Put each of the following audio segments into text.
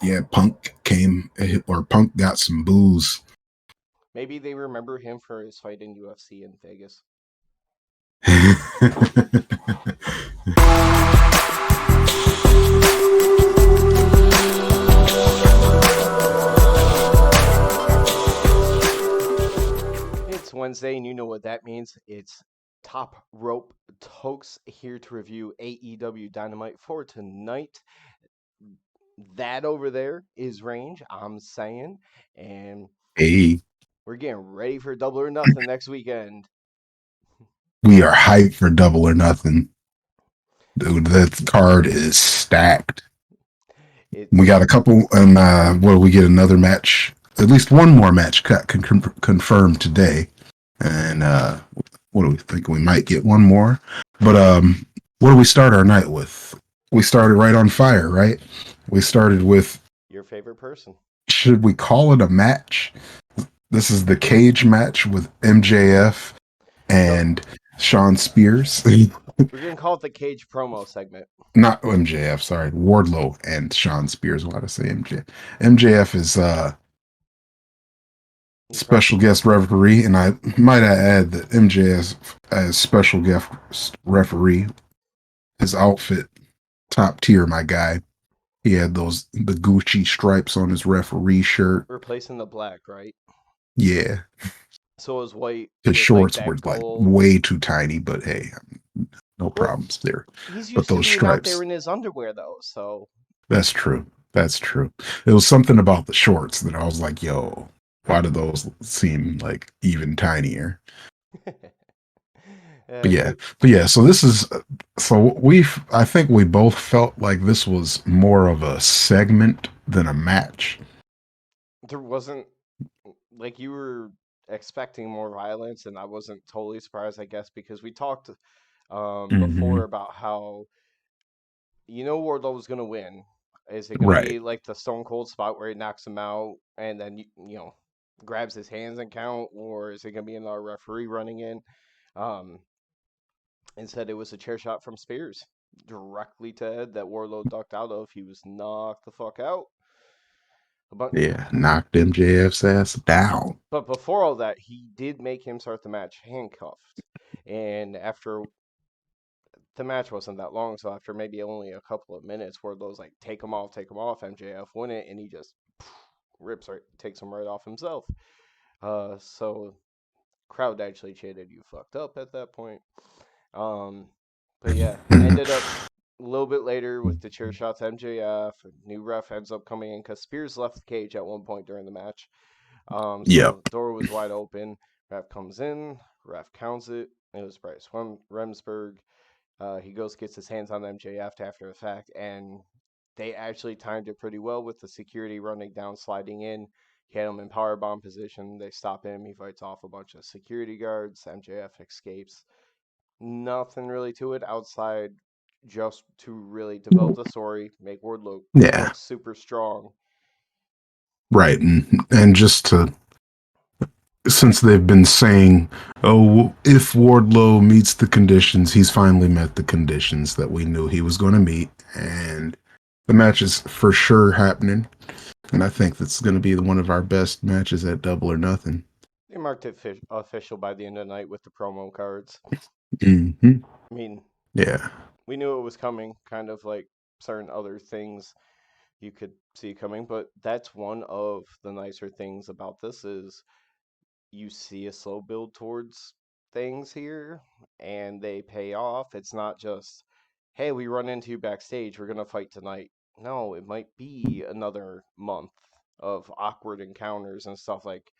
Yeah, Punk got some booze. Maybe they remember him for his fight in UFC in Vegas. It's Wednesday, and you know what that means. It's Top Rope Tokes here to review AEW Dynamite for tonight. That over there is Range, I'm saying, and Hey, we're getting ready for Double or Nothing next weekend. we are hyped for Double or Nothing. Dude, that card is stacked. We It's got a couple, and we get another match, at least one more match confirmed today. And what do we think? We might get one more. But what do we start our night with? We started right on fire, right? We started with, your favorite person. should we call it a match? This is the cage match with MJF No, and Sean Spears. we're gonna call it the Cage promo segment. Not MJF, sorry, Wardlow and Sean Spears. Why did I say MJF? MJF is He's special guest referee, and I might add that MJF as special guest referee. His outfit, top tier, my guy. He had the Gucci stripes on his referee shirt. replacing the black, right? Yeah, So is white his with like shorts were that like gold. way too tiny, but hey, no Well, problems there. he's But used to those being out there stripes, in his underwear though, so that's true. That's true. It was something about the shorts that I was like, yo, why do those seem like even tinier? But yeah, it, but yeah. So this is so I think we both felt like this was more of a segment than a match. there wasn't like you were expecting more violence, and I wasn't totally surprised, I guess, because we talked before Hmm. about how Wardlow was gonna win. Is it gonna Right. be like the Stone Cold spot where he knocks him out and then grabs his hands and count, or is it gonna be another referee running in? Um, Instead, it was a chair shot from Spears directly to Ed that Wardlow ducked out of. He was knocked the fuck out. But Yeah. Knocked MJF's ass down. but before all that, he did make him start the match handcuffed. And after the match wasn't that long, so after maybe only a couple of minutes, Wardlow's like, take him off. MJF win it, and he just takes him right off himself. So crowd actually chanted, "You fucked up" at that point. Um, but yeah, ended up a little bit later with the chair shots. MJF, new ref ends up coming in because Spears left the cage at one point during the match. Yep. So door was wide open. Ref comes in, ref counts it. It was Bryce Remsburg. He goes, gets his hands on MJF after the fact, and they actually timed it pretty well with the security running down, sliding in. He had him in powerbomb position. They stop him. He fights off a bunch of security guards. MJF escapes. Nothing really to it outside just to really develop the story, make Wardlow Yeah. look super strong. Right. And just to, since they've been saying, oh, if Wardlow meets the conditions, he's finally met the conditions that we knew he was going to meet. And the match is for sure happening. And I think that's going to be one of our best matches at Double or Nothing. They marked it official by the end of the night with the promo cards. Hmm. I mean, Yeah. we knew it was coming, kind of like certain other things you could see coming, but that's one of the nicer things about this is you see a slow build towards things here and they pay off. It's not just, hey, we run into you backstage, we're gonna fight tonight. No, it might be another month of awkward encounters and stuff like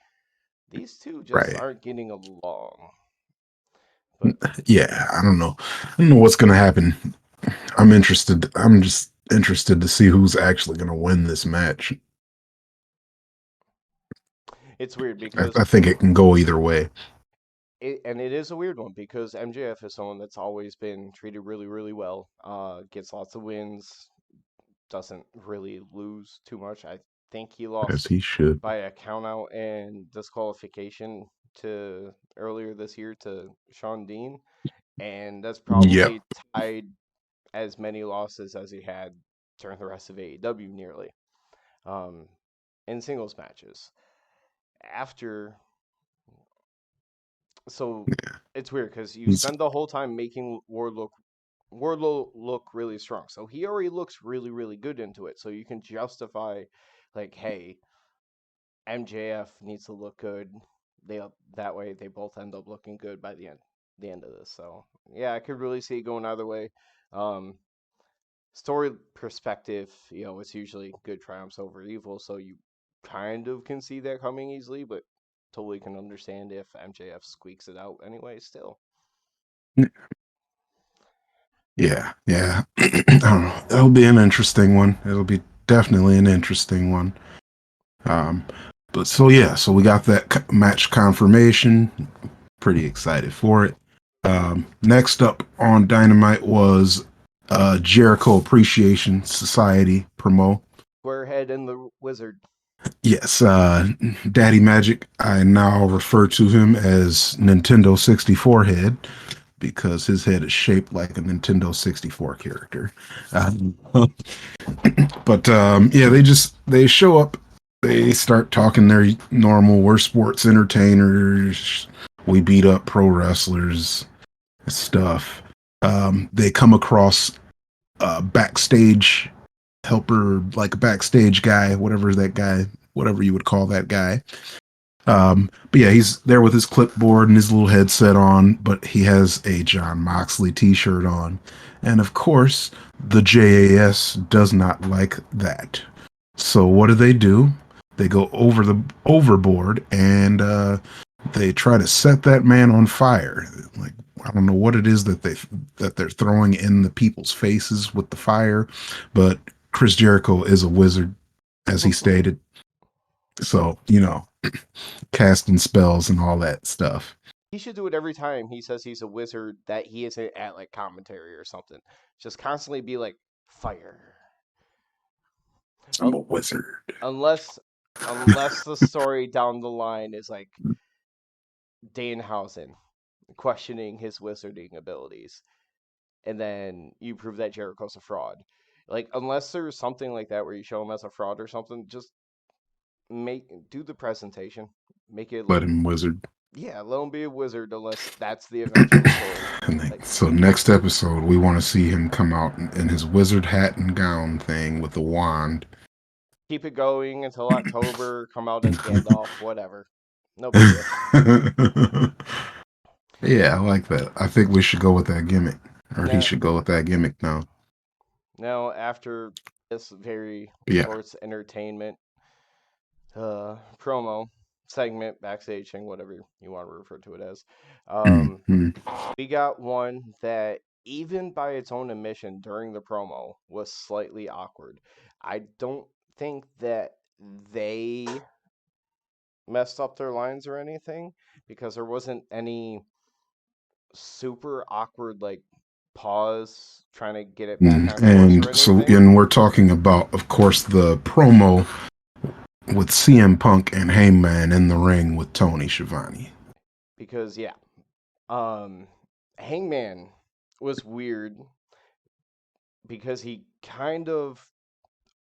these two just Right. aren't getting along. But Yeah. I don't know. I don't know what's going to happen. I'm interested. I'm just interested to see who's actually going to win this match. it's weird because I think it can go either way. it is a weird one because MJF is someone that's always been treated really, really well. Gets lots of wins, doesn't really lose too much. I think he As lost he should. by a count out and disqualification to earlier this year to Sean Dean, and that's Yep. probably tied as many losses as he had during the rest of AEW nearly. um, in singles matches. After, so it's weird because you He's spend the whole time making Wardlow look really strong. So he already looks really, really good into it. So you can justify, like, hey, MJF needs to look good. They that way they both end up looking good by the end of this. So yeah, I could really see it going either way. Um, Story perspective, it's usually good triumphs over evil. So you kind of can see that coming easily, but totally can understand if MJF squeaks it out anyway. Still, yeah, yeah. I don't know. It'll be an interesting one. It'll be definitely an interesting one. Um, but so yeah, so we got that match confirmation. Pretty excited for it. Next up on Dynamite was Jericho Appreciation Society promo. Squarehead and the Wizard. Yes, Daddy Magic. I now refer to him as Nintendo 64 head because his head is shaped like a Nintendo 64 character. Um, but yeah, they show up. They start talking their normal. We're sports entertainers. We beat up pro wrestlers stuff. They come across a backstage helper, like a backstage guy, whatever you would call that guy. But yeah, he's there with his clipboard and his little headset on, but he has a John Moxley t-shirt on. And of course, the JAS does not like that. So what do? They go overboard and they try to set that man on fire. Like I don't know what it is that they're throwing in the people's faces with the fire, but Chris Jericho is a wizard, as he stated. So, casting spells and all that stuff. He should do it every time he says he's a wizard that he isn't at like commentary or something. Just constantly be like fire. I'm a wizard. Unless unless the story down the line is like Danhausen questioning his wizarding abilities, and then you prove that Jericho's a fraud. Like unless there's something like that where you show him as a fraud or something, just do the presentation, make it Let look him wizard. yeah, let him be a wizard unless that's the eventual story. Like So next episode, we want to see him come out in his wizard hat and gown thing with the wand. keep it going until October, come out as Gandalf, whatever. No big deal. Yeah, I like that. I think we should go with that gimmick, or he Now, should go with that gimmick now. now after this very Yeah. sports entertainment promo segment, backstage thing, whatever you want to refer to it as, Mm-hmm. we got one that even by its own admission during the promo was slightly awkward. I don't think that they messed up their lines or anything because there wasn't any super awkward like pause trying to get it back on course or And so, anything and we're talking about, of course, the promo with CM Punk and Hangman in the ring with Tony Schiavone. because yeah, um Hangman was weird because he kind of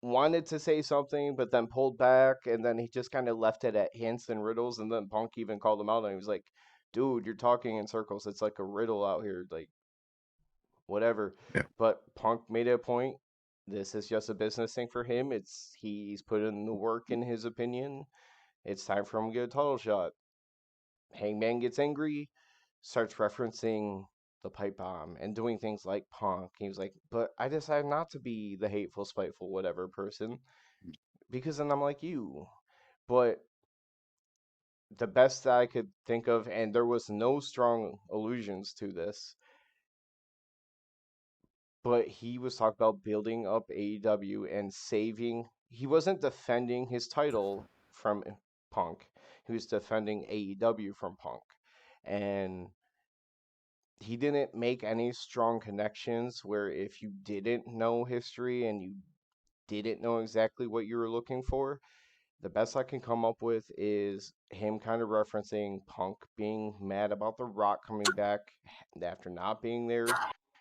wanted to say something but then pulled back and then he just kind of left it at hints and riddles and then Punk even called him out and he was like, dude, you're talking in circles, it's like a riddle out here, like whatever. Yeah. But Punk made it a point. This is just a business thing for him. He's put in the work in his opinion. It's time for him to get a title shot. Hangman gets angry, starts referencing the pipe bomb and doing things like Punk. He was like, but I decided not to be the hateful, spiteful, whatever person because then I'm like you. But the best that I could think of, and there was no strong allusions to this, but he was talking about building up AEW and saving. He wasn't defending his title from Punk. He was defending AEW from Punk. And he didn't make any strong connections where if you didn't know history and you didn't know exactly what you were looking for, the best I can come up with is him kind of referencing Punk being mad about The Rock coming back after not being there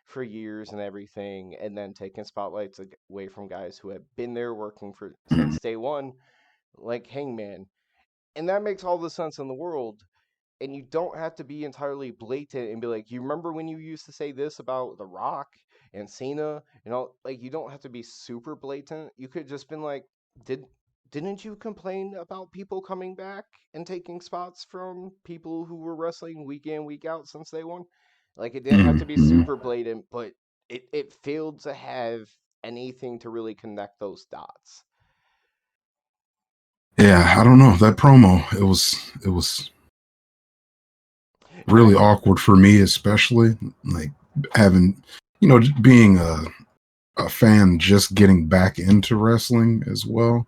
for years and everything, and then taking spotlights away from guys who have been there working for Mm, since day one, like Hangman. And that makes all the sense in the world. And you don't have to be entirely blatant and be like, you remember when you used to say this about The Rock and Cena? You know, like you don't have to be super blatant. You could just been like, did didn't you complain about people coming back and taking spots from people who were wrestling week in, week out since they won? Like it didn't have to be mhm. super blatant, but it failed to have anything to really connect those dots. Yeah, I don't know that promo. It was And I really awkward for me, especially like having being a fan just getting back into wrestling as well.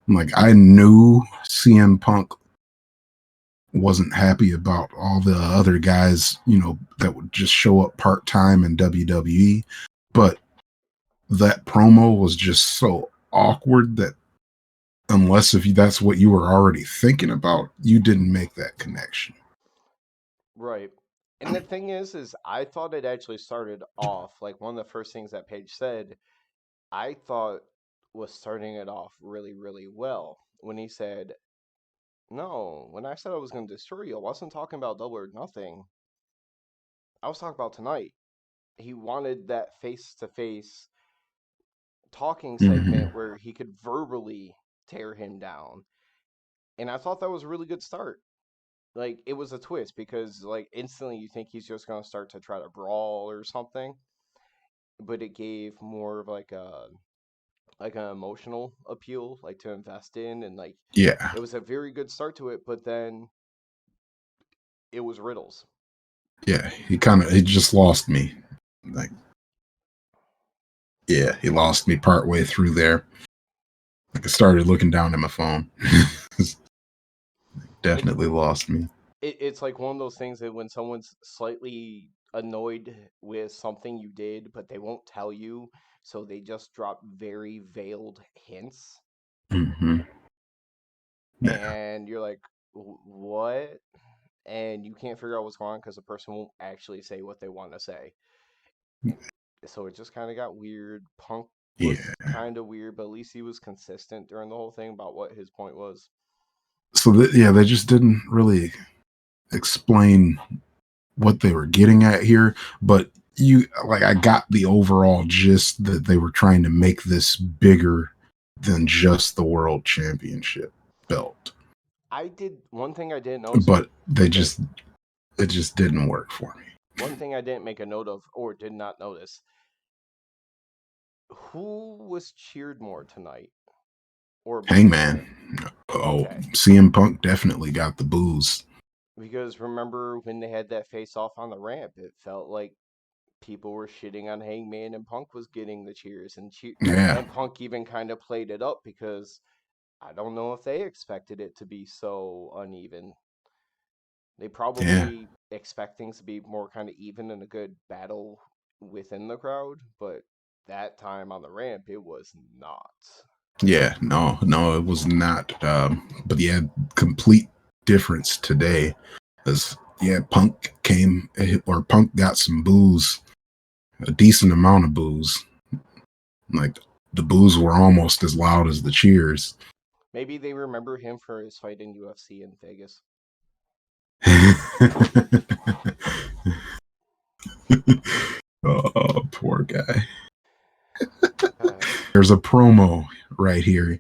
Like I knew CM Punk wasn't happy about all the other guys, that would just show up part time in WWE, but that promo was just so awkward that unless if that's what you were already thinking about, you didn't make that connection. Right. And the thing is I thought it actually started off like one of the first things that Paige said, I thought was starting it off really, really well when he said, no, when I said I was going to destroy you, I wasn't talking about double or nothing. I was talking about tonight. He wanted that face to face talking Hmm. segment where he could verbally tear him down. And I thought that was a really good start. Like, it was a twist because, like, instantly you think he's just going to start to try to brawl or something. But it gave more of like an emotional appeal, like to invest in, and like Yeah, it was a very good start to it. But then it was riddles. yeah. He just lost me. Like, yeah, he lost me part way through there. Like I started looking down at my phone. It's Definitely lost me. it's like one of those things that when someone's slightly annoyed with something you did, but they won't tell you, so they just drop very veiled hints, Hmm. Yeah, and you're like, What?" And you can't figure out what's going on because the person won't actually say what they want to say. So it just kind of got weird. Punk was yeah. kind of weird, but at least he was consistent during the whole thing about what his point was. So yeah, they just didn't really explain what they were getting at here, but I got the overall gist that they were trying to make this bigger than just the world championship belt. I did one thing I didn't notice. But Okay, it just didn't work for me. one thing I didn't make a note of or did not notice. Who was cheered more tonight or booed? Hangman. Oh, Okay, CM Punk definitely got the booze. because remember when they had that face off on the ramp, it felt like people were shitting on Hangman and Punk was getting the cheers Yeah, and Punk even kind of played it up because I don't know if they expected it to be so uneven. They yeah, probably expect things to be more kind of even and a good battle within the crowd, but that time on the ramp, it was not. yeah. No, no, it was not. But yeah, complete difference today. As yeah, Punk got some booze, a decent amount of booze. Like the boos were almost as loud as the cheers. Maybe they remember him for his fight in UFC in Vegas. Oh, poor guy. Uh, There's a promo right here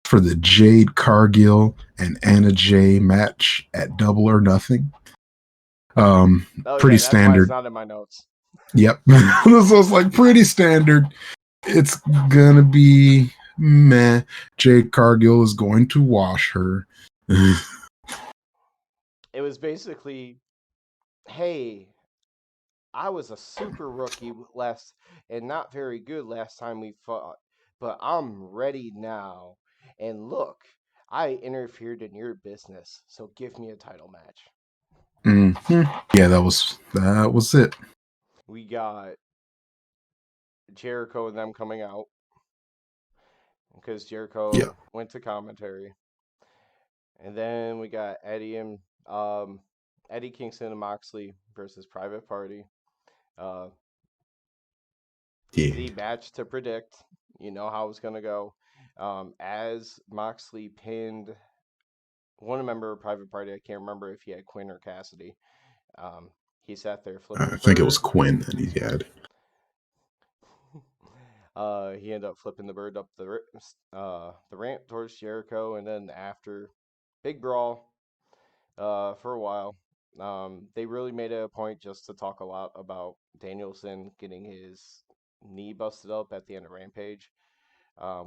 for the Jade Cargill and Anna Jay match at Double or Nothing. oh Pretty yeah, that's why it's standard. not in my notes. Yep. This was like pretty standard. It's gonna be meh. Jade Cargill is going to wash her. It was basically, hey, I was a super rookie last and not very good last time we fought, but I'm ready now. And look, I interfered in your business, so give me a title match. Mhm. Yeah, that was it. We got Jericho and them coming out because Yeah. Jericho went to commentary. And then we got um, Eddie Kingston and Moxley versus Private Party. Uh, the match to predict. You know how it's gonna go. As Moxley pinned one member of Private Party, I can't remember if he had Quinn or Cassidy. Um, he sat there flipping I the think it was bird. Quinn that he had. He ended up flipping the bird up the ramp towards Jericho, and then after big brawl for a while. They really made it a point just to talk a lot about Danielson getting his knee busted up at the end of Rampage,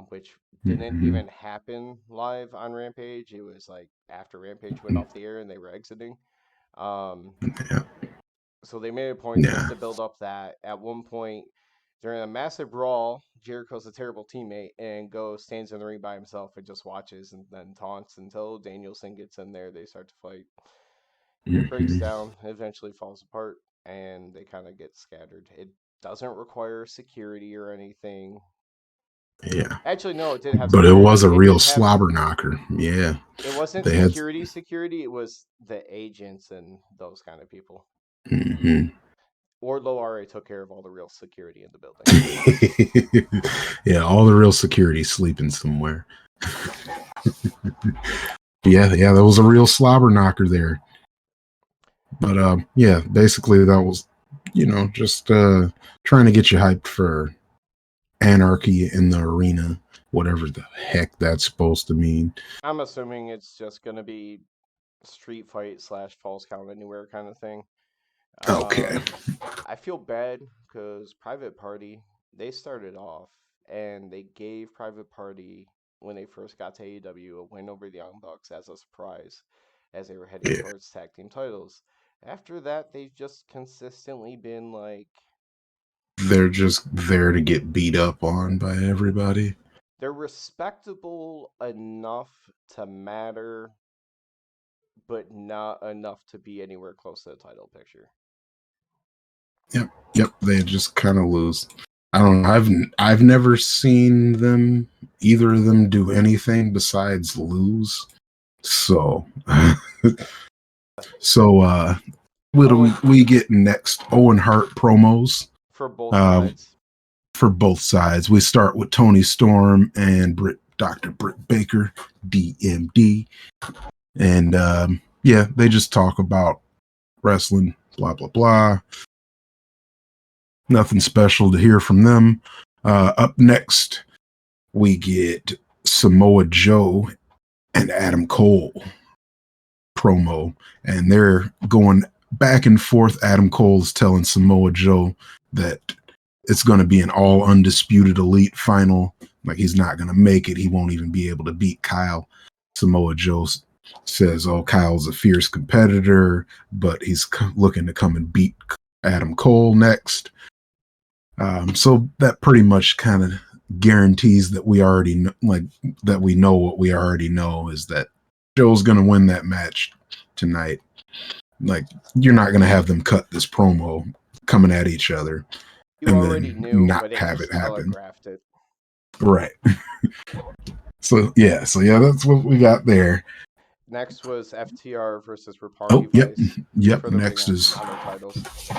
which didn't Mm-hmm. even happen live on Rampage. It was like after Rampage went off the air and they were exiting. Um, Yeah. so they made a point just Yeah. to build up that. At one point, during a massive brawl, Jericho's a terrible teammate and goes stands in the ring by himself and just watches and then taunts until Danielson gets in there. They start to fight. It breaks Mm-hmm. down, eventually falls apart, and they kind of get scattered. It doesn't require security or anything. Yeah. Actually, no, it did have But it was security. a It real did have. slobber knocker. Yeah. It wasn't They had. security. It was the agents and those kind of people. Mm-hmm. Wardlow already took care of all the real security in the building. Yeah, all the real security sleeping somewhere. Yeah, that was a real slobber knocker there. But yeah, basically that was, just trying to get you hyped for anarchy in the arena, whatever the heck that's supposed to mean. I'm assuming it's just gonna be street fight slash false count anywhere kind of thing. Okay. Um, I feel bad because Private Party, they started off and they gave Private Party, when they first got to AEW, a win over the Young Bucks as a surprise as they were heading Yeah, towards tag team titles. After that, they've just consistently been like, they're just there to get beat up on by everybody. they're respectable enough to matter, but not enough to be anywhere close to the title picture. Yep. They just kind of lose. I don't know. I've never seen them, either of them, do anything besides lose. So, what do Owen, we get next? Owen Hart promos. for both Uh, sides. for both sides. We start with Tony Storm and Dr. Britt Baker, DMD. And yeah, they just talk about wrestling, blah, blah, blah. Nothing special to hear from them. Up next, we get Samoa Joe and Adam Cole promo, and they're going back and forth. Adam Cole's telling Samoa Joe that it's going to be an all undisputed elite final. Like, he's not going to make it. He won't even be able to beat Kyle. Samoa Joe says, oh, Kyle's a fierce competitor, but he's looking to come and beat Adam Cole next. So that pretty much kind of guarantees that we already know, that we know what we already know, is that Joe's going to win that match tonight. Like, you're not going to have them cut this promo coming at each other You and already then knew, not but it have it just happen. telegraphed it. Right. So yeah, that's what we got there. Next was FTR versus Roppongi Oh, Vice yep. for the Next Ring of is Honor titles.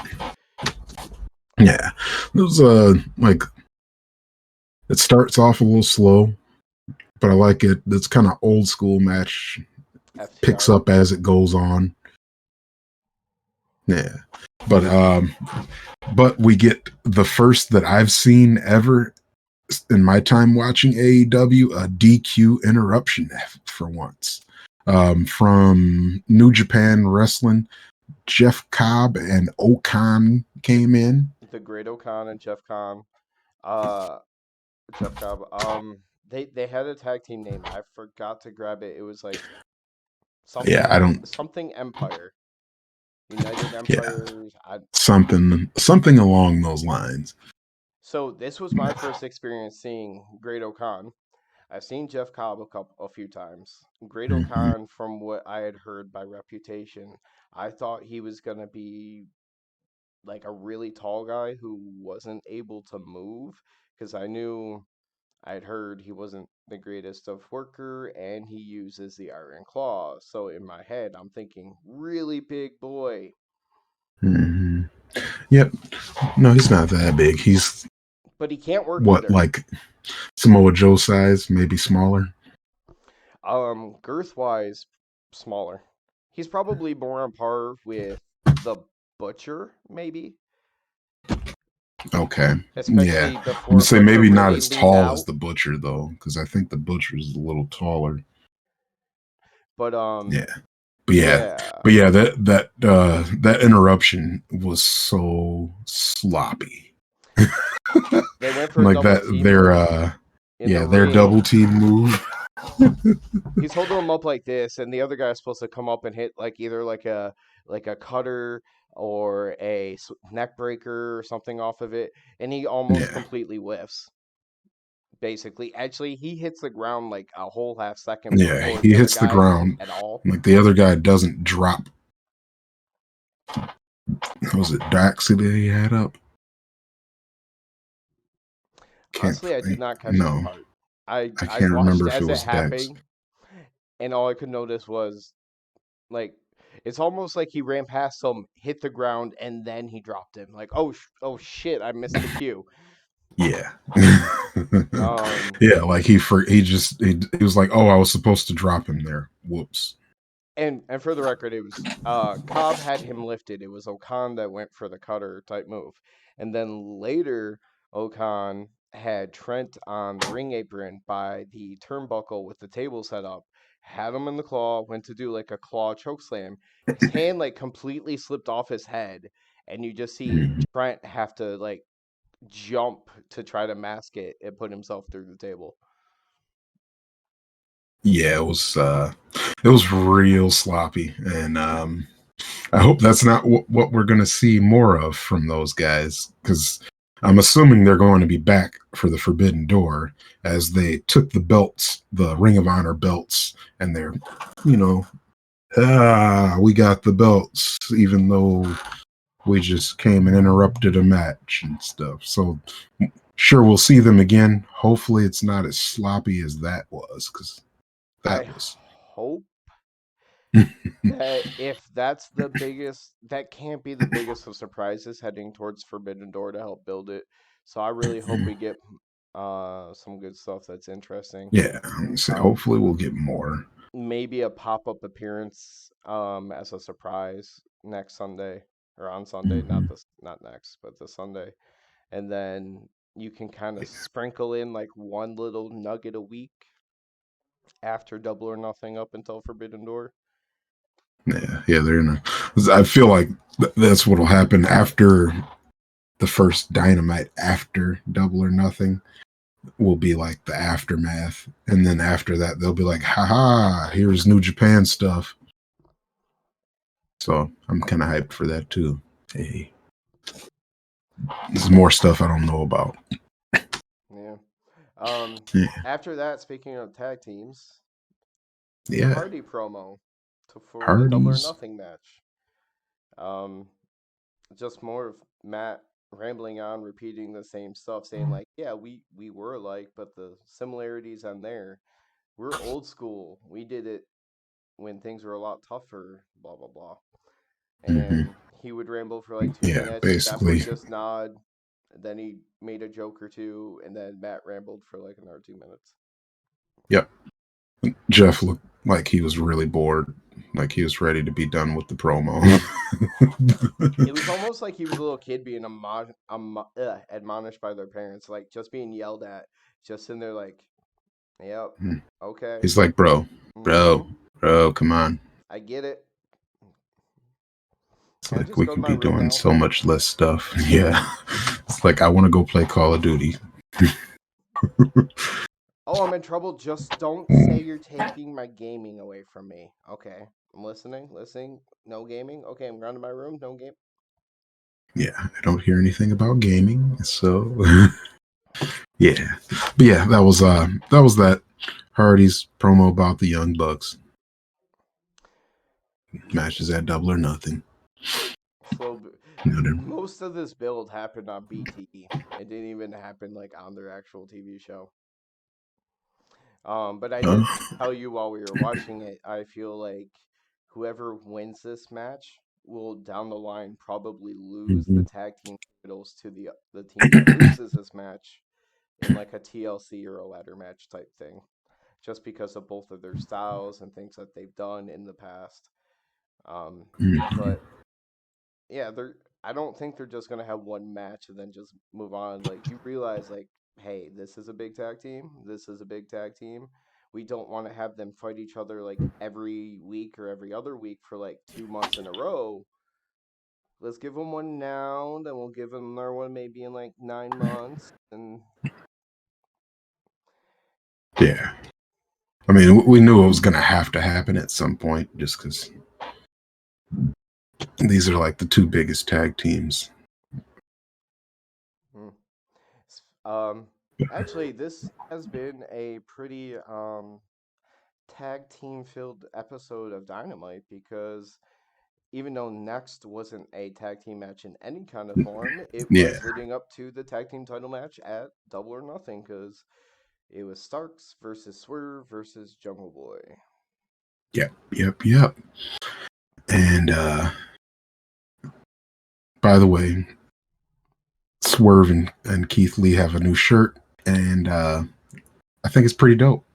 yeah. It was like, it starts off a little slow, but I like it. It's kind of old school match. Picks FTR. up as it goes on. Yeah. But we get the first that I've seen ever in my time watching AEW, a DQ interruption for once. From New Japan Wrestling, Jeff Cobb and Okan came in. The Great O'Khan and Jeff Khan. Uh, Jeff Cobb. They had a tag team name. I forgot to grab it. It was like Yeah, I don't. something Empire. United Yeah, Empires. something along those lines. So this was my first experience seeing Great O'Khan. I've seen Jeff Cobb a few times. Great Mm-hmm. O'Khan, from what I had heard by reputation, I thought he was gonna be like a really tall guy who wasn't able to move, because I'd heard he wasn't the greatest of worker and he uses the iron claw. So in my head, I'm thinking really big boy. Mm-hmm. Yep. No, he's not that big. He's but he can't work What, either. like Samoa Joe size, maybe smaller? Girth wise, smaller. He's probably more on par with the Butcher, maybe, Okay. Yeah. especially I'm gonna before say Butcher maybe not really as leaned tall as out. the butcher though, because I think the butcher is a little taller. But Yeah. But yeah. yeah, But yeah, that interruption was so sloppy. they went for a Like double that team their move in the their double ring. team move. He's holding him up like this, and the other guy's supposed to come up and hit like either like a cutter or a neck breaker or something off of it, and he almost Yeah. completely whiffs. Basically, actually, he hits the ground like a whole half second Yeah. before He the other hits the guy ground. at all. Like the other guy doesn't drop. Was it Daxi that he had up? Can't Honestly, I did think. not catch that No. part. I I I can't remember watched if it as it was Dax. happened, and all I could notice was like it's almost like he ran past him, hit the ground, and then he dropped him. Like, oh shit, I missed the cue. Yeah. Um, Yeah, like he was like, "Oh, I was supposed to drop him there. Whoops." and for the record, it was Cobb had him lifted. It was Okan that went for the cutter type move, and then later Okan had Trent on the ring apron by the turnbuckle with the table set up. Had him in the claw, went to do like a claw choke slam. His hand like completely slipped off his head, and you just see Mhm. Trent have to like jump to try to mask it and put himself through the table. Yeah, it was real sloppy, and I hope that's not what we're going to see more of from those guys, because I'm assuming they're going to be back for the Forbidden Door as they took the belts, the Ring of Honor belts, and they're, you know, we got the belts, even though we just came and interrupted a match and stuff. So sure, we'll see them again. Hopefully, it's not as sloppy as that was, because I that was. hope that if that's the biggest, that can't be the biggest of surprises heading towards Forbidden Door to help build it. So I really hope we get some good stuff that's interesting. Yeah, so Um, hopefully we'll get more. maybe a pop-up appearance as a surprise next Sunday or on Sunday, Hmm. not next, but the Sunday. And then you can kind of sprinkle in like one little nugget a week after Double or Nothing up until Forbidden Door. Yeah, they're gonna. I feel like that's what'll happen after the first Dynamite, after Double or Nothing, will be like the aftermath, and then after that they'll be like, haha, here's New Japan stuff. So I'm kind of hyped for that too. Hey, there's more stuff I don't know about. Yeah. Um, Yeah, after that, speaking of tag teams, the yeah, Hardy promo for the Double or Hardys. Nothing match. Um, just more of Matt rambling on, repeating the same stuff, saying like, "Yeah, we were alike, but the similarities on there, we're old school. We did it when things were a lot tougher." Blah blah blah. Hmm. And he would ramble for like two Yeah, minutes. Jeff would basically. just nod. Then he made a joke or two, and then Matt rambled for like another 2 minutes. Yep. Jeff looked like he was really bored, like he was ready to be done with the promo. It was almost like he was a little kid being admonished by their parents, like just being yelled at, just in there, like, "Yep, okay, He's like, bro, mm-hmm, bro, bro, come on. I get it. It's Can I like just we go to could my be room doing now?" so much less stuff. Yeah. It's like I want to go play Call of Duty. Oh, I'm in trouble. Just don't say you're taking my gaming away from me. Okay, I'm listening, listening. No gaming. Okay, I'm going to my room. No game. Yeah, I don't hear anything about gaming, so yeah. But yeah, that was that Hardy's promo about the Young Bucks. Matches at Double or Nothing. So You know, most of this build happened on BT. It didn't even happen like on their actual TV show. But I did uh, tell you while we were watching it, I feel like whoever wins this match will down the line probably lose the Mhm. tag team titles to the team that loses this match in like a TLC or a ladder match type thing, just because of both of their styles and things that they've done in the past. Um, but yeah, they're. I don't think they're just gonna have one match and then just move on. Like you realize, like, hey, this is a big tag team. This is a big tag team. We don't want to have them fight each other like every week or every other week for like 2 months in a row. Let's give them one now, then we'll give them another one maybe in like 9 months. And Yeah. I mean, we knew it was going to have to happen at some point just because these are like the two biggest tag teams. hmm. um, actually, this has been a pretty tag team filled episode of Dynamite because even though Next wasn't a tag team match in any kind of form, it Yeah. was leading up to the tag team title match at Double or Nothing because it was Starks versus Swerve versus Jungle Boy. Yep. Yep. Yep. And by the way, Swerve and Keith Lee have a new shirt, and I think it's pretty dope.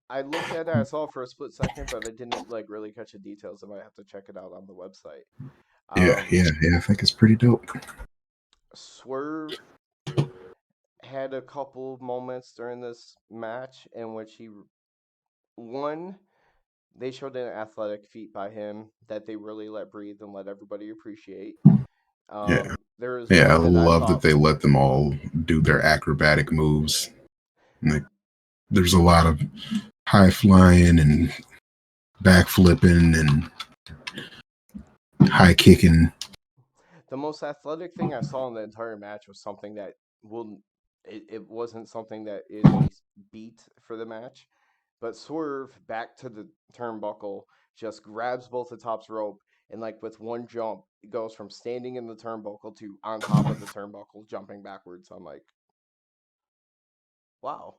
I looked at it, I saw it for a split second, but I didn't like really catch the details. I might have to check it out on the website. Yeah. Um, Yeah. Yeah. I think it's pretty dope. Swerve had a couple moments during this match in which one, they showed an athletic feat by him that they really let breathe and let everybody appreciate. Yeah. There is Yeah. I one that I love that thought, they let them all do their acrobatic moves. Like, there's a lot of high flying and back flipping and high kicking. the most athletic thing I saw in the entire match was something that will it wasn't something that is a beat for the match, but Swerve back to the turnbuckle just grabs both the tops rope and like with one jump it goes from standing in the turnbuckle to on top of the turnbuckle jumping backwards. I'm like, wow.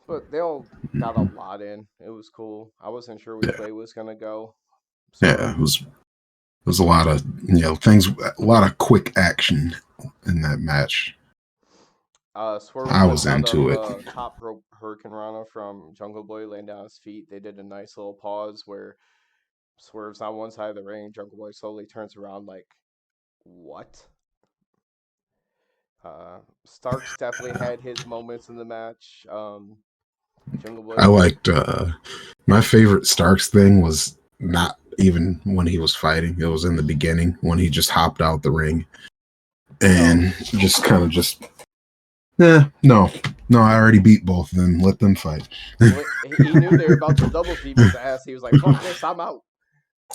But they all got a lot in. It was cool. I wasn't sure which Yeah. way it was gonna go. Yeah. Swerve It was a lot of things, a lot of quick action in that match. Swerve I flipped was out of into it. the top rope Hurricane Rana from Jungle Boy laying down his feet. They did a nice little pause where Swerve's on one side of the ring. Jungle Boy slowly turns around like, what? Starks definitely had his moments in the match. Jungle I Boy, liked my favorite Starks thing was not even when he was fighting. It was in the beginning when he just hopped out the ring oh, and just kind of just no, no, I already beat both of them. Let them fight. well, he knew they were about to double team his ass. He was like, fuck this, I'm out.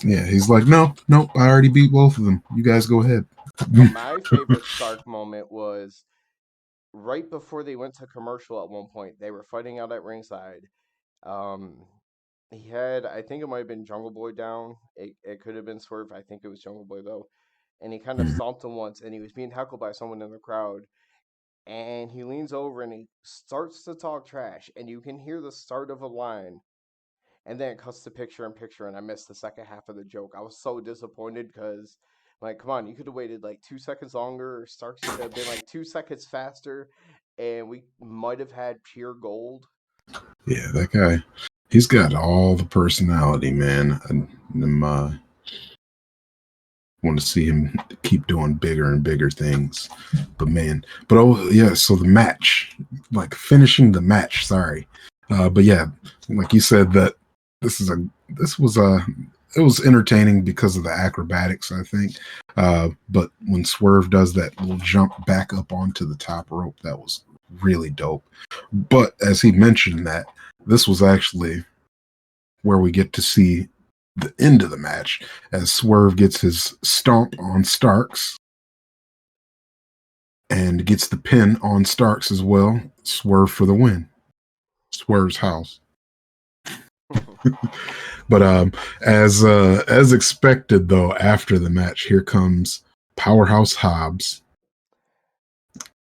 Yeah, he's like, no, no, I already beat both of them. You guys go ahead. My favorite Stark moment was right before they went to commercial at one point. They were fighting out at ringside. Um, he had, I think it might have been Jungle Boy down. It could have been Swerve. I think it was Jungle Boy though. And he kind of stomped him once, and he was being heckled by someone in the crowd. And he leans over and he starts to talk trash, and you can hear the start of a line, and then it cuts to picture in picture, and I missed the second half of the joke. I was so disappointed because, like, come on, you could have waited like 2 seconds longer, or Starks could have been like 2 seconds faster, and we might have had pure gold. Yeah, that guy, he's got all the personality, man. I want to see him keep doing bigger and bigger things. But man, but oh yeah, so the match, like finishing the match. Sorry, but yeah, like you said, that this was a it was entertaining because of the acrobatics, I think. But when Swerve does that little jump back up onto the top rope, that was really dope. But as he mentioned, that this was actually where we get to see the end of the match as Swerve gets his stomp on Starks and gets the pin on Starks as well. Swerve for the win. Swerve's house. But as expected though, after the match, here comes Powerhouse Hobbs,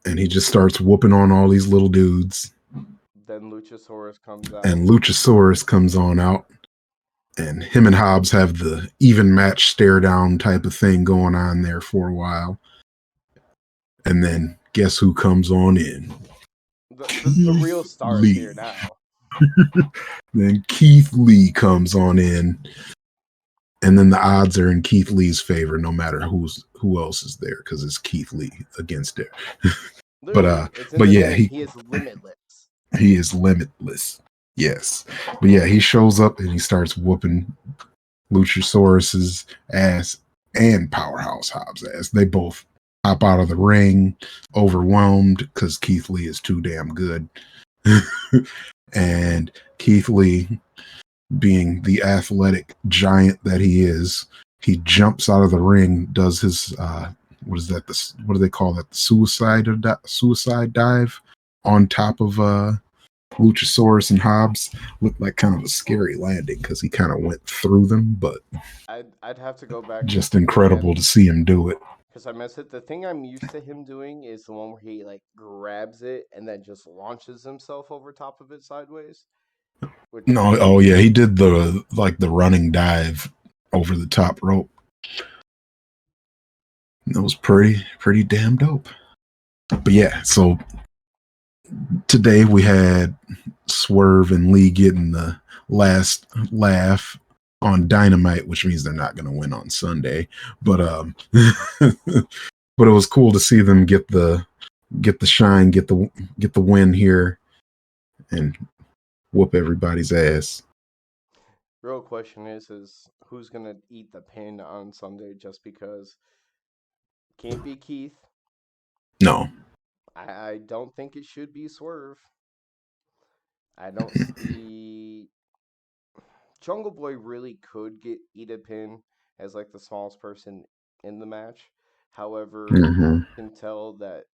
and he just starts whooping on all these little dudes. Then Luchasaurus comes out. And Luchasaurus comes on out, And him and Hobbs have the even match stare down type of thing going on there for a while. And then guess who comes on in? The real Keith stars Lee. here now. Then Keith Lee comes on in, and then the odds are in Keith Lee's favor, no matter who else is there, because it's Keith Lee against it. but Literally, it's in but the yeah, name. He is limitless. he is limitless. Yes, but yeah, he shows up and he starts whooping Luchasaurus's ass and Powerhouse Hobbs' ass. They both hop out of the ring, overwhelmed because Keith Lee is too damn good. And Keith Lee, being the athletic giant that he is, he jumps out of the ring, does his what is that? What do they call that? The suicide dive on top of Luchasaurus and Hobbs. Looked like kind of a scary landing because he kind of went through them, but I'd have to go back and just see it incredible again to see him do it. because I missed it. The thing I'm used to him doing is the one where he like grabs it and then just launches himself over top of it sideways. Which No, oh yeah, he did the running dive over the top rope. That was pretty damn dope. But yeah, so today we had Swerve and Lee getting the last laugh on Dynamite, which means they're not going to win on Sunday. But but it was cool to see them get the shine, get the win here, and whoop everybody's ass. real question is who's gonna eat the pin on Sunday? Just because can't be Keith. No. I don't think it should be Swerve. I don't see Jungle Boy really could eat a pin as like the smallest person in the match. However, Mm-hmm. you can tell that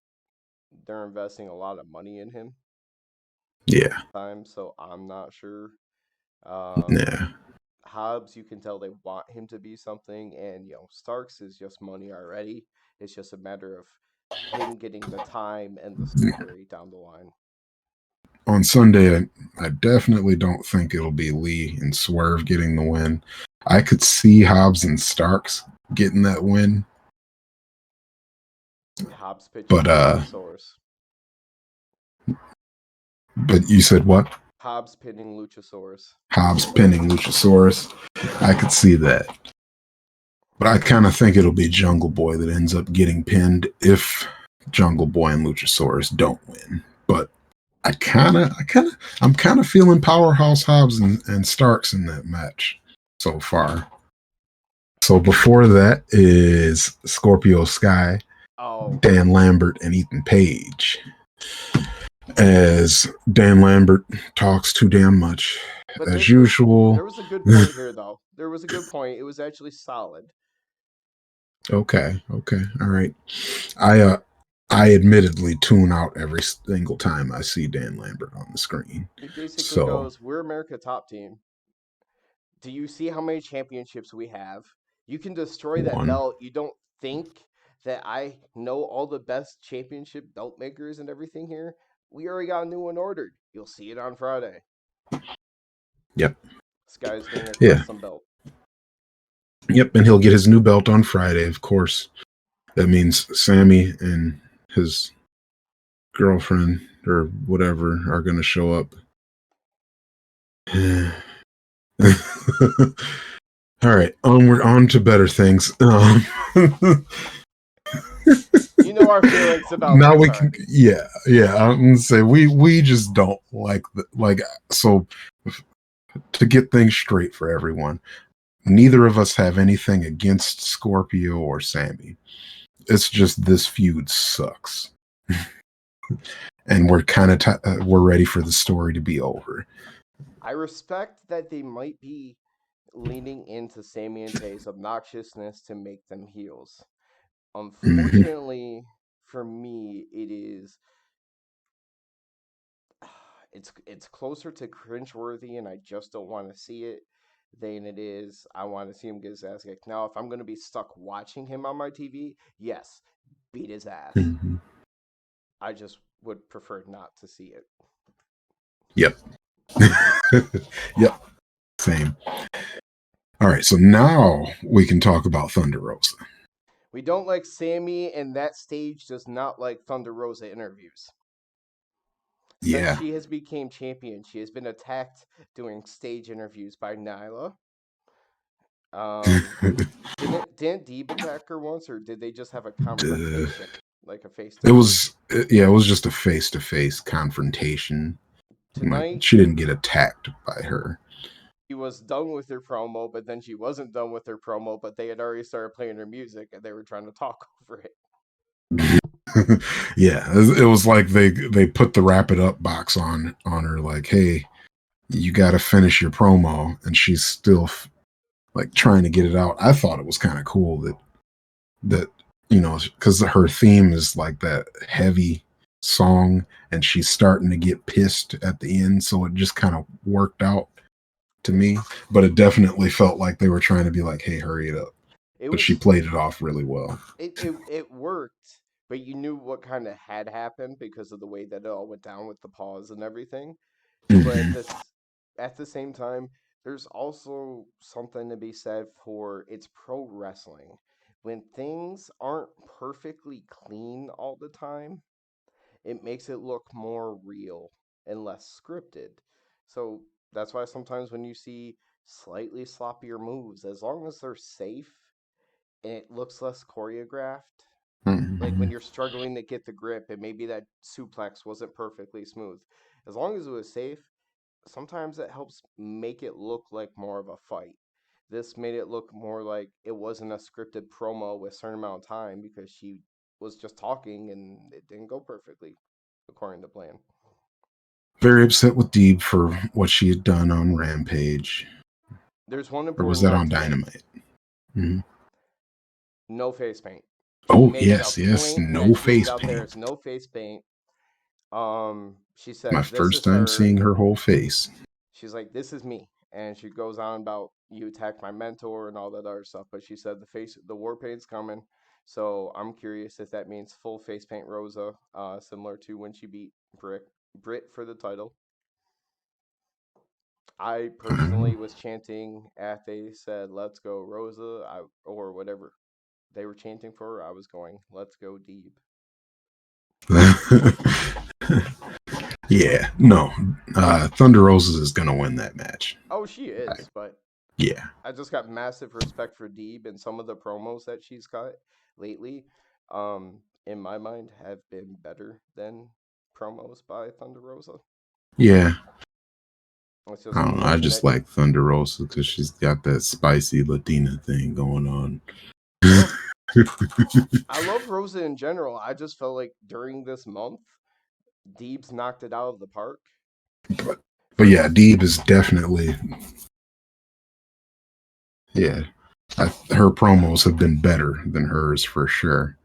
they're investing a lot of money in him Yeah. time, so I'm not sure. Um, Yeah. Hobbs, you can tell they want him to be something, and Starks is just money already. It's just a matter of him getting the time and the story down the line. On Sunday, I definitely don't think it'll be Lee and Swerve getting the win. I could see Hobbs and Starks getting that win, Hobbs pitching but Luchasaurus. but you said what? Hobbs pinning Luchasaurus. Hobbs pinning Luchasaurus. I could see that. But I kind of think it'll be Jungle Boy that ends up getting pinned if Jungle Boy and Luchasaurus don't win. But I'm kind of feeling Powerhouse Hobbs and Starks in that match so far. So before that is Scorpio Sky, Oh, Dan Lambert, and Ethan Page. As Dan Lambert talks too damn much, but as usual. there was a good point here though. There was a good point. It was actually solid. Okay, all right. I admittedly tune out every single time I see Dan Lambert on the screen. He basically So goes, "We're America top team. Do you see how many championships we have? You can destroy that one, belt. You don't think that I know all the best championship belt makers and everything here? We already got a new one ordered. You'll see it on Friday. yep, This guy's getting a yeah, custom belt. yep, and he'll get his new belt on Friday, of course. That means Sammy and his girlfriend or whatever are going to show up. All right, we're on to better things. You know our feelings about Now this we can, already. yeah. I'm gonna say we just don't like so. To get things straight for everyone, neither of us have anything against Scorpio or Sammy. It's just this feud sucks, and we're kind of we're ready for the story to be over. I respect that they might be leaning into Sammy and Tay's obnoxiousness to make them heels. Mm-hmm. Unfortunately, for me, it's closer to cringeworthy, and I just don't want to see it than it is I want to see him get his ass kicked. Now, if I'm gonna be stuck watching him on my TV, yes, beat his ass. Mm-hmm. I just would prefer not to see it. Yep. Yep. Same. All right, so now we can talk about Thunder Rosa. We don't like Sammy, and that stage does not like Thunder Rosa interviews. Since Yeah. she has become champion, she has been attacked doing stage interviews by Nyla. Um, didn't Deeb attack her once, or did they just have a Uh, confrontation, like a face to it face? was yeah, it was just a face-to-face confrontation. Like Tonight, she didn't get attacked by her. she was done with her promo, but then she wasn't done with her promo, but they had already started playing her music and they were trying to talk over it. Yeah, it was like they put the wrap it up box on her like, "Hey, you got to finish your promo," and she's still like trying to get it out. I thought it was kind of cool that because her theme is like that heavy song, and she's starting to get pissed at the end, so it just kind of worked out to me. But it definitely felt like they were trying to be like, "Hey, hurry it up." It But she was played it off really well. it worked, but you knew what kind of had happened because of the way that it all went down with the pause and everything. But Hmm. at the same time, there's also something to be said for it's pro wrestling. When things aren't perfectly clean all the time, it makes it look more real and less scripted. So that's why sometimes when you see slightly sloppier moves, as long as they're safe and it looks less choreographed, like when Hmm. you're struggling to get the grip and maybe that suplex wasn't perfectly smooth, as long as it was safe, sometimes it helps make it look like more of a fight. This made it look more like it wasn't a scripted promo with a certain amount of time because she was just talking and it didn't go perfectly according to plan. Very upset with Deeb for what she had done on Rampage. There's one Or was important that note on to make. Dynamite? Mhm. No face paint. She Oh, made it a yes, yes. point No to get it face out there paint. as no face paint. She My said, "This first is time her." seeing her whole face. She's like, "This is me," and she goes on about you attacked my mentor and all that other stuff. But she said the war paint's coming, so I'm curious if that means full face paint Rosa, similar to when she beat Britt for the title. I Uh, personally was chanting at they said "Let's go Rosa," or whatever they were chanting for her. I was going "Let's go Deeb." yeah, no. Thunder Roses is going to win that match. Oh, she I, is, but yeah. I just got massive respect for Deeb and some of the promos that she's cut lately. In my mind, have been better than promos by Thunder Rosa. Yeah. It's just I don't know. I just unfortunate. like Thunder Rosa because she's got that spicy Latina thing going on. Oh, I love Rosa in general. I just felt like during this month, Deeb's knocked it out of the park. but, but For yeah, Deeb is definitely, yeah. Her promos have been better than hers for sure.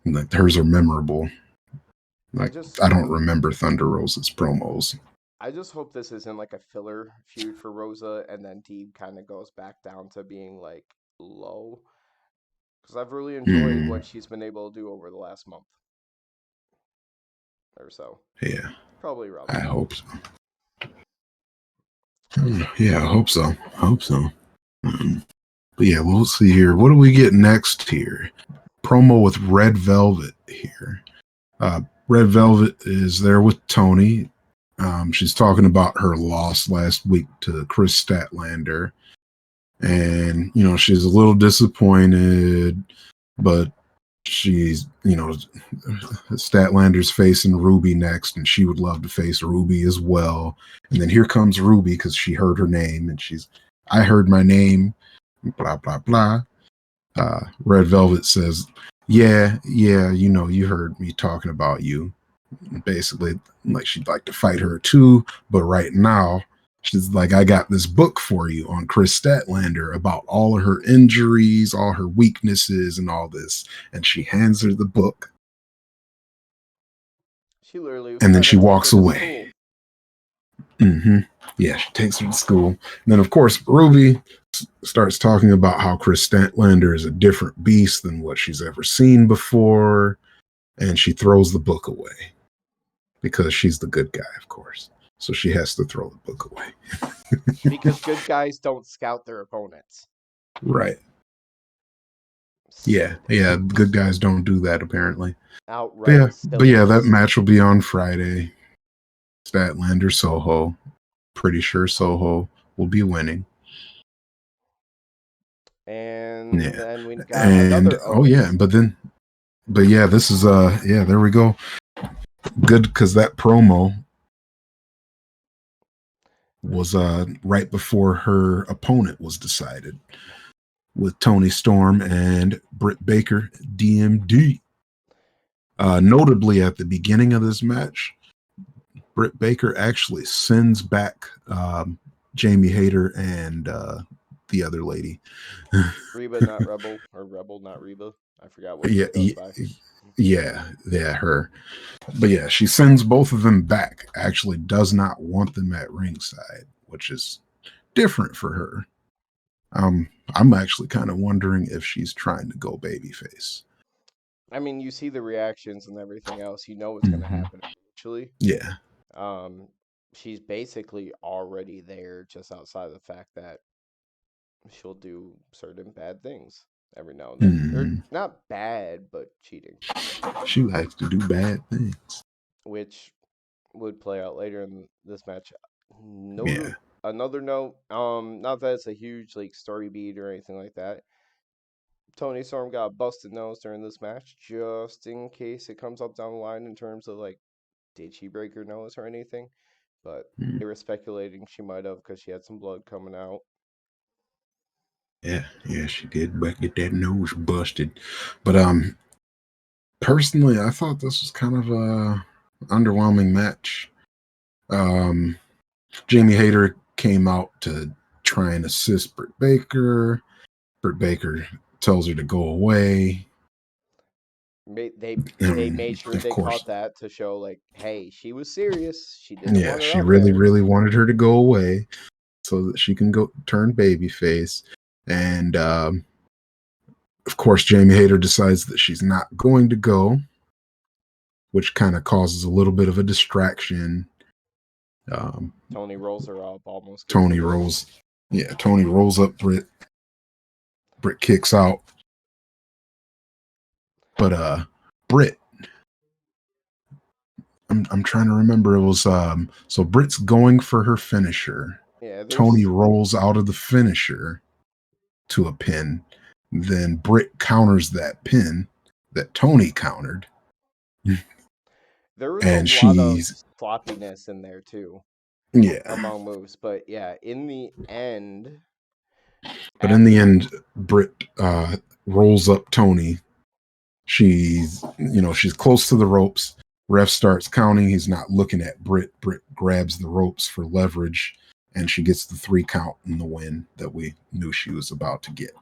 Like hers are memorable. I Like just I don't remember Thunder Rosa's promos. I just hope this isn't like a filler feud for Rosa, and then Deeb kind of goes back down to being like low, because I've really enjoyed Mm, what she's been able to do over the last month or so. yeah, Probably around I that. hope so. Yeah, I hope so. I hope so. Um, but yeah, we'll see here. What do we get next here? Promo with Red Velvet here. Red Velvet is there with Tony. She's talking about her loss last week to Chris Statlander. And, she's a little disappointed, but she's, Statlander's facing Ruby next, and she would love to face Ruby as well. And then here comes Ruby because she heard her name, and I heard my name, blah, blah, blah. Red Velvet says, yeah, you heard me talking about you. Basically, like she'd like to fight her too, but right now, she's like, I got this book for you on Chris Statlander about all of her injuries, all her weaknesses, and all this. And she hands her the book, She literally was and then trying to she take her walks to away. school. Mm-hmm. Yeah, she takes her to school. And then, of course, Ruby starts talking about how Chris Statlander is a different beast than what she's ever seen before. And she throws the book away because she's the good guy, of course. So she has to throw the book away. because good guys don't scout their opponents. Right. Yeah. Yeah. Good guys don't do that apparently. Outright But yeah, that silliness. match will be on Friday. Statlander Soho. Pretty sure Soho will be winning. And Yeah. then we got And another oh yeah, Owens. but yeah, this is yeah, there we go. Good because that promo was right before her opponent was decided with Tony Storm and Britt Baker, DMD. Notably, at the beginning of this match, Britt Baker actually sends back Jamie Hayter and the other lady. Reba, not Rebel, or Rebel, not Reba. I forgot what yeah, she goes by. yeah, her. But yeah, she sends both of them back. Actually, does not want them at ringside, which is different for her. I'm actually kind of wondering if she's trying to go babyface. I mean, you see the reactions and everything else. You know what's going to Hmm. happen eventually. Yeah. Um, she's basically already there, just outside of the fact that she'll do certain bad things every now and then. Or Hmm. not bad, but cheating, She likes to do bad things. which would play out later in this match. Yeah. Another note, not that it's a huge like story beat or anything like that. Tony Storm got a busted nose during this match, just in case it comes up down the line in terms of like, did she break her nose or anything? But Mm. they were speculating she might have because she had some blood coming out. Yeah, she did get that nose busted. But personally, I thought this was kind of a underwhelming match. Um, Jamie Hayter came out to try and assist Britt Baker. Britt Baker tells her to go away. They made sure Of they course, caught that to show like, hey, she was serious. She didn't yeah, want her she out really, there. really wanted her to go away so that she can go turn babyface. And of course, Jamie Hayter decides that she's not going to go, which kind of causes a little bit of a distraction. Um, Tony rolls her up, almost gets the Tony win. rolls, yeah, Tony rolls up Britt. Britt kicks out, but Britt, I'm trying to remember. It was so Britt's going for her finisher. Yeah, Tony there's rolls out of the finisher to a pin. Then Britt counters that pin that Tony countered, there was a and lot of she's sloppiness in there too yeah. among moves, but yeah, in the end, But in the after end, Britt rolls up Tony. She's close to the ropes. Ref starts counting. He's not looking at Britt. Britt grabs the ropes for leverage, and she gets the 3 count in the win that we knew she was about to get.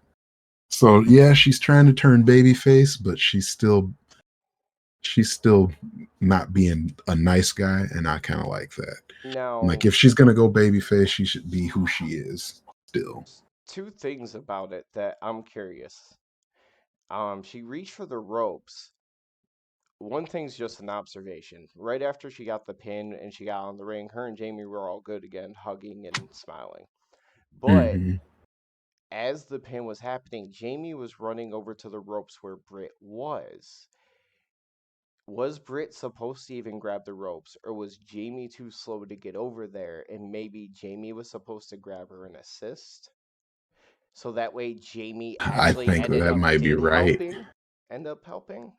So yeah, she's trying to turn babyface, but she's still not being a nice guy, and I kind of like that. Like now, if she's gonna go babyface, she should be who she is still. two things about it that I'm curious. She reached for the ropes. One thing's just an observation. Right after she got the pin and she got on the ring, her and Jamie were all good again, hugging and smiling. But Mm-hmm. as the pin was happening, Jamie was running over to the ropes where Britt was. Was Britt supposed to even grab the ropes, or was Jamie too slow to get over there? And maybe Jamie was supposed to grab her and assist? So that way Jamie I actually think ended that up might be right. end up helping.